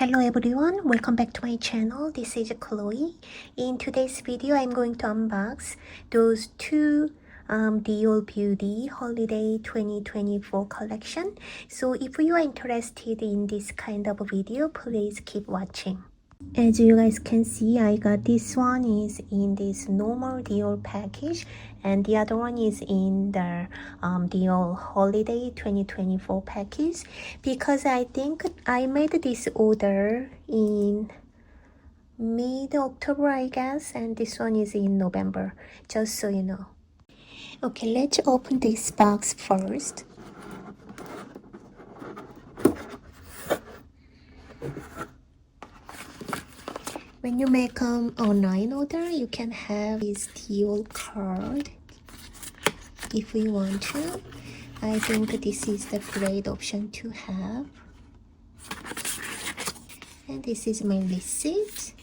Hello everyone, welcome back to my channel. This is Chloe. In today's video, I'm going to unbox those two Dior Beauty Holiday 2024 collection. So if you are interested in this kind of video, please keep watching. As you guys can see, I got this one is in this normal Dior package and the other one is in the Dior Holiday 2024 package, because I think I made this order in mid-October, I guess, and this one is in November, just so you know. Okay, let's open this box first. When you make an online order, you can have this Dior card if you want to. I think this is the great option to have. And this is my receipt.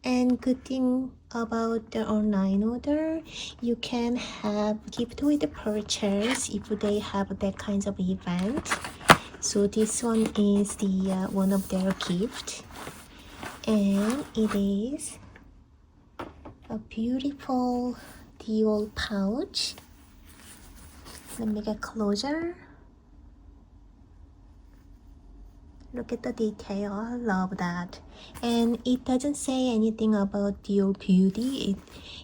And good thing about the online order, you can have gift with the purchase if they have that kinds of event. So this one is the one of their gift, and it is a beautiful Dior pouch. Let me get closer. Look at the detail, I love that. And it doesn't say anything about Dior Beauty.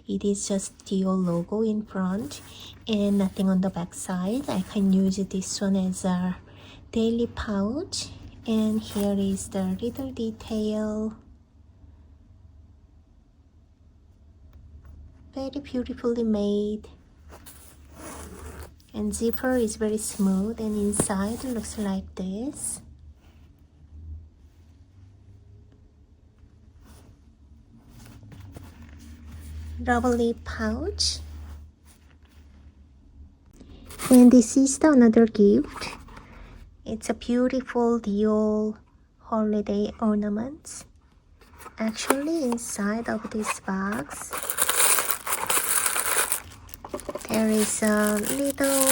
It is just Dior logo in front and nothing on the back side. I can use this one as a daily pouch, and here is the little detail. Very beautifully made, and zipper is very smooth, and inside looks like this. Lovely pouch. And this is the another gift. It's a beautiful Dior holiday ornaments. Actually, inside of this box, there is a little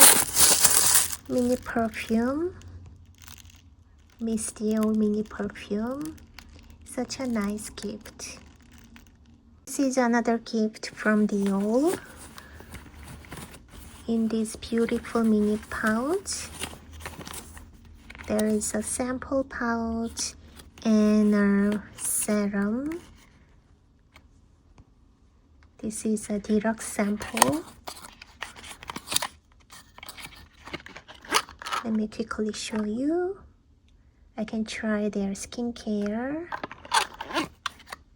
mini perfume. Miss Dior mini perfume. Such a nice gift. This is another gift from Dior in this beautiful mini pouch. There is a sample pouch and a serum. This is a deluxe sample. Let me quickly show you. I can try their skincare.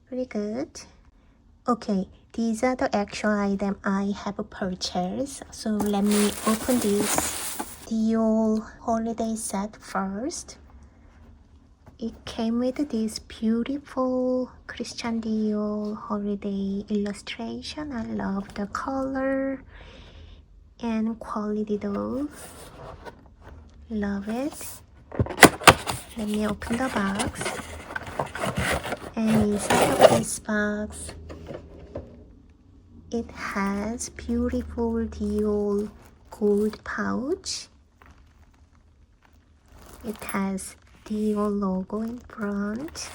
Pretty good. Okay, these are the actual item I have purchased. So let me open this Dior holiday set first. It came with this beautiful Christian Dior holiday illustration. I love the color and quality though. Love it. Let me open the box. And inside of this box, it has beautiful Dior gold pouch. It has Dior logo in front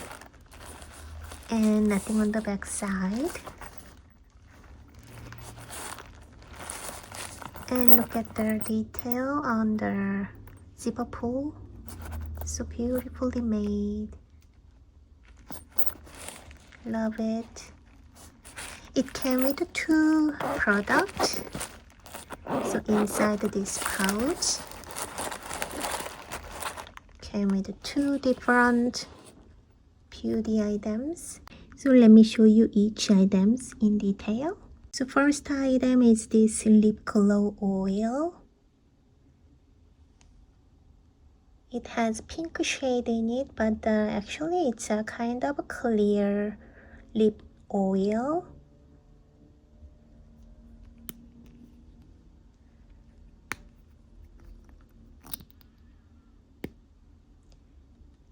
and nothing on the back side. And look at the detail on the zipper pull. So beautifully made. Love it. It came with two products. So inside this pouch came with two different beauty items. So let me show you each items in detail. So first item is this lip glow oil. It has pink shade in it, but actually it's a kind of a clear lip oil.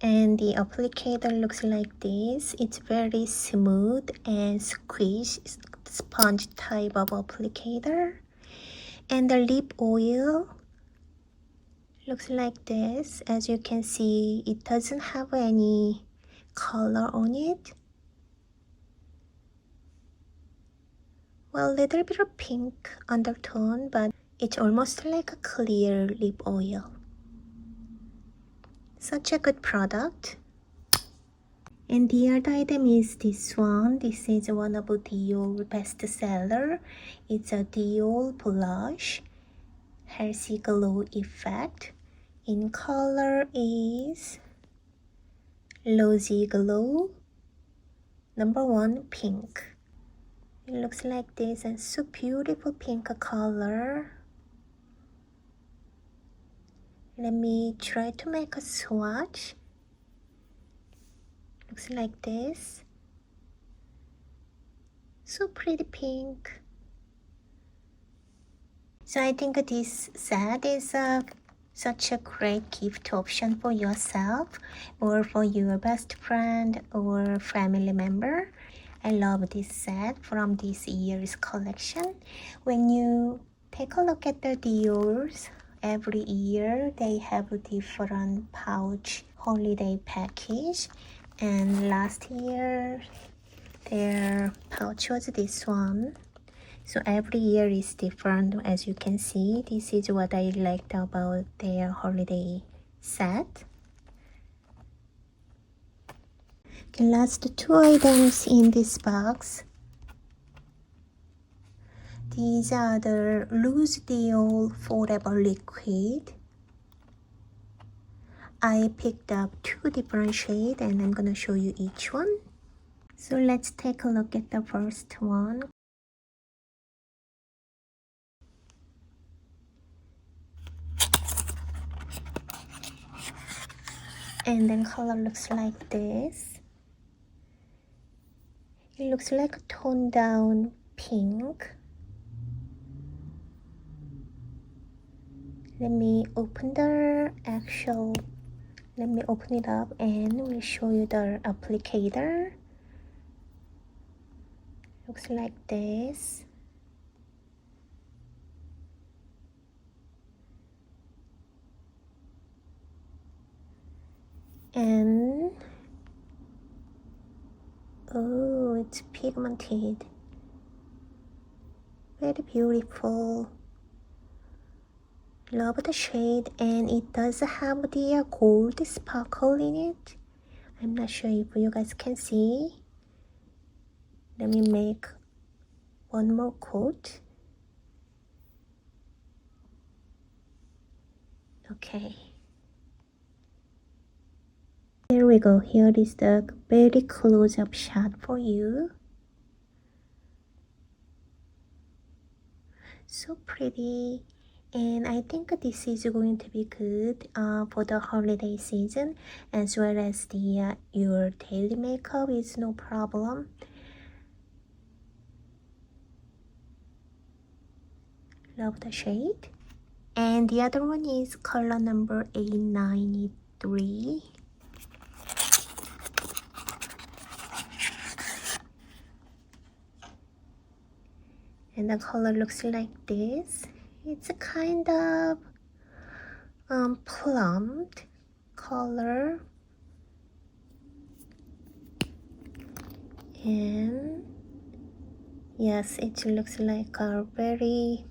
And the applicator looks like this. It's very smooth and squish, sponge type of applicator. And the lip oil Looks like this. As you can see, it doesn't have any color on it. Well, a little bit of pink undertone, but it's almost like a clear lip oil. Such a good product. And the other item is this one. This is one of Dior bestseller. It's a Dior blush, Healthy Glow Effect. In color is Rosy Glow, number 1 pink. It looks like this, and so beautiful pink color. Let me try to make a swatch. Looks like this. So pretty pink. So I think this set is such a great gift option for yourself or for your best friend or family member. I love this set from this year's collection. When you take a look at the Dior's, every year they have a different pouch holiday package, and last year their pouch was this one. So every year is different. As you can see, this is what I liked about their holiday set. Okay, last 2 items in this box. These are the Loose Dior Forever Liquid. I picked up 2 different shades and I'm gonna show you each one. So let's take a look at the first one. And then color looks like this. It looks like a toned down pink. Let me open it up and we'll show you the applicator. Looks like this. And oh, it's pigmented. Very beautiful. Love the shade, and it does have the gold sparkle in it. I'm not sure if you guys can see. Let me make one more coat. Okay. Here we go. Here is the very close-up shot for you. So pretty. And I think this is going to be good for the holiday season, as well as the your daily makeup is no problem. Love the shade. And the other one is color number 893. And the color looks like this. It's a kind of plumped color, and yes, it looks like a very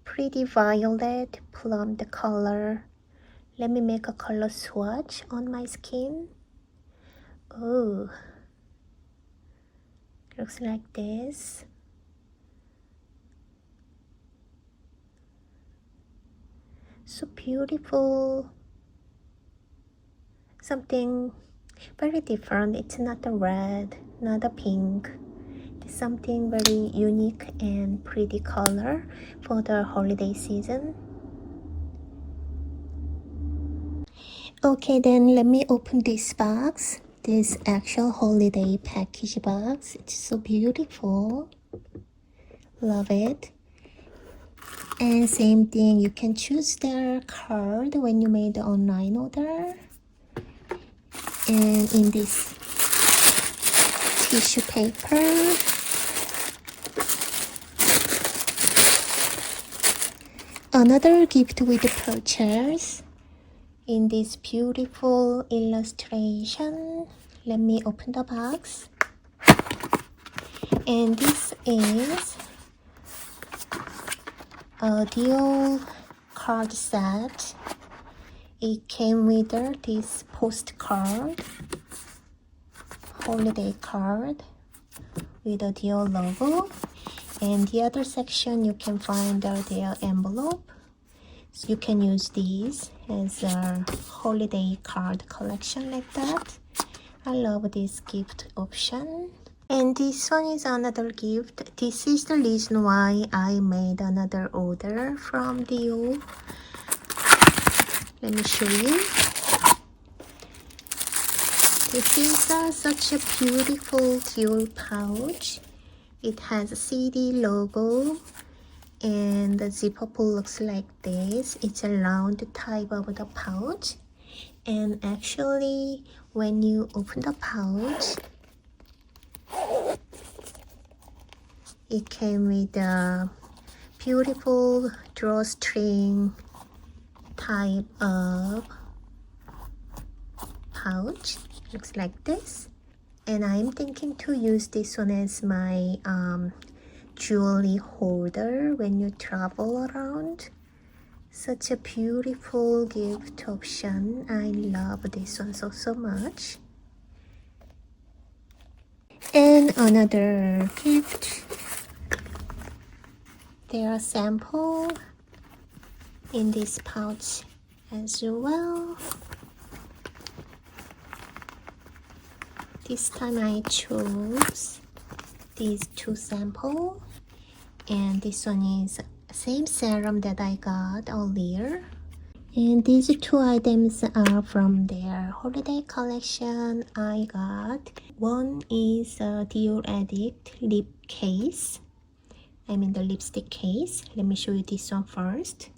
pretty violet plumped color. Let me make a color swatch on my skin. Oh, looks like this. So beautiful. Something very different. It's not a red, not a pink. It's something very unique and pretty color for the holiday season. Okay, then let me open this box. This actual holiday package box. It's so beautiful. Love it. And same thing, you can choose their card when you made the online order. And in this tissue paper, Another gift with purchase in this beautiful illustration. Let me open the box. And this is a dual card set. It came with this postcard, holiday card with a Dior logo, and the other section you can find their envelope. So you can use these as a holiday card collection like that. I love this gift option. And this one is another gift. This is the reason why I made another order from Dior. Let me show you. This is such a beautiful Dior pouch. It has a CD logo and the zipper pull looks like this. It's a round type of the pouch. And actually, when you open the pouch, it came with a beautiful drawstring type of pouch. Looks like this. And I'm thinking to use this one as my jewelry holder when you travel around. Such a beautiful gift option. I love this one so much. And another gift. There are samples in this pouch as well. This time I chose these two samples, and this one is same serum that I got earlier. And these two items are from their holiday collection I got. One is a Dior Addict lip case. I mean the lipstick case. Let me show you this one first.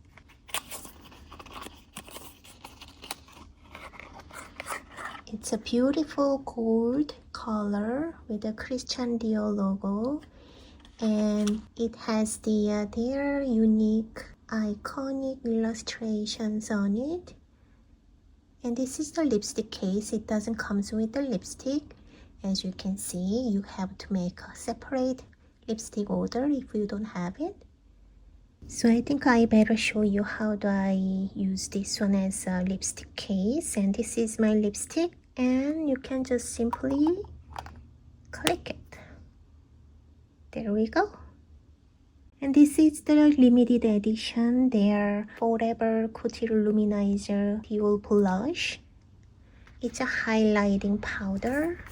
It's a beautiful gold color with a Christian Dior logo, and it has their unique iconic illustrations on it. And this is the lipstick case. It doesn't come with the lipstick. As you can see, you have to make a separate lipstick order if you don't have it. So I think I better show you how do I use this one as a lipstick case. And this is my lipstick, and you can just simply click it. There we go. And this is the limited edition, their Forever Couture Luminizer Dual Blush. It's a highlighting powder,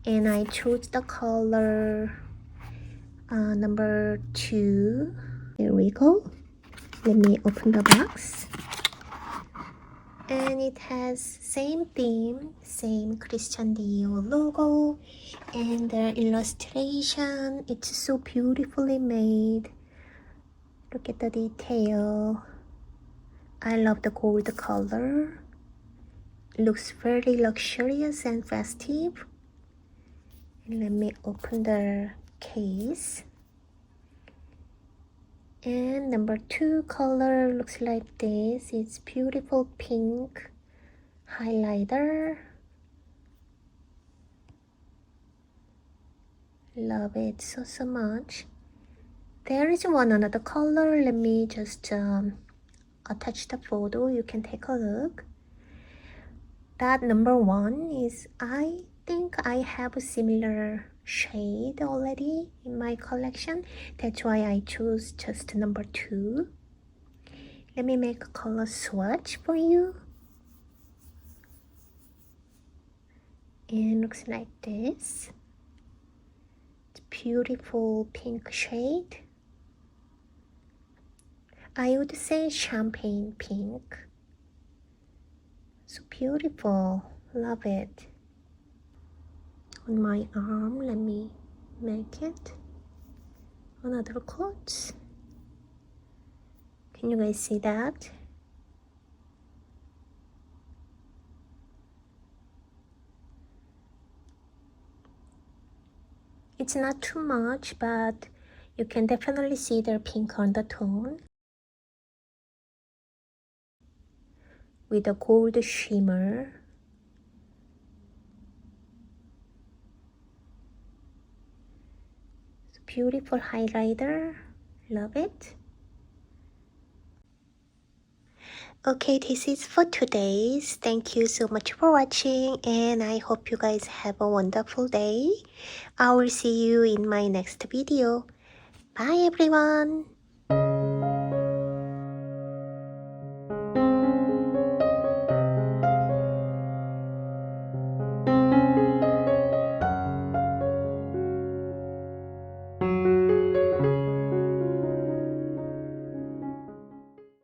and I chose the color number 2. There we go. Let me open the box. And it has same theme, same Christian Dior logo, and the illustration, it's so beautifully made. Look at the detail. I love the gold color. It looks very luxurious and festive. And let me open the case. And number 2 color looks like this. It's beautiful pink highlighter. Love it so much. There is one another color. Let me just attach the photo. You can take a look. That number 1 is, I think I have a similar shade already in my collection. That's why I chose just number 2. Let me make a color swatch for you. And looks like this. It's beautiful pink shade. I would say champagne pink. So beautiful. Love it. On my arm, let me make it another coat. Can you guys see that? It's not too much, but you can definitely see the pink undertone. with a gold shimmer. Beautiful highlighter. Love it. Okay, this is for today's. Thank you so much for watching, and I hope you guys have a wonderful day. I will see you in my next video. Bye everyone.